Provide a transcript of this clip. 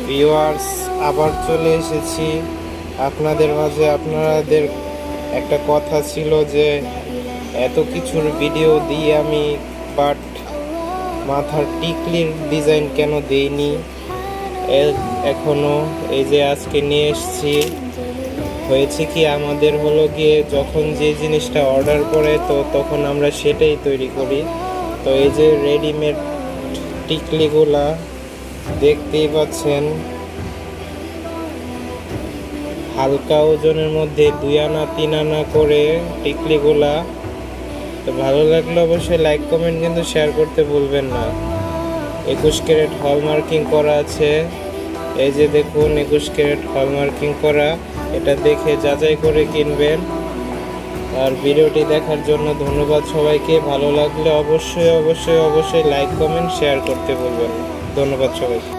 Viewers, আবার চলে এসেছি আপনাদের মাঝে। আপনাদের একটা কথা ছিল যে এত কিছুর ভিডিও দিই আমি, বাট মাথার টিকলির ডিজাইন কেন দেইনি এখনো। এই যে আজকে নিয়ে এসেছি। হয়েছে কি, আমাদের হলো গিয়ে যখন যে জিনিসটা অর্ডার করে তো তখন আমরা সেটাই তৈরি করি। তো এই যে রেডিমেড টিকলিগুলা দেখতেই পাচ্ছেন, হালকা ওজনের মধ্যে 2 আনা 3 আনা করে টিকলিগুলা। তো ভালো লাগলে অবশ্যই লাইক কমেন্ট কিন্তু শেয়ার করতে ভুলবেন না। 21 ক্যারেট হলমার্কিং করা আছে। এই যে দেখুন 21 ক্যারেট হলমার্কিং করা, এটা দেখে যাচাই করে কিনবেন। আর ভিডিওটি দেখার জন্য ধন্যবাদ সবাইকে। ভালো লাগলে অবশ্যই অবশ্যই অবশ্যই লাইক কমেন্ট শেয়ার করতে ভুলবেন না। ধন্যবাদ সবাইকে।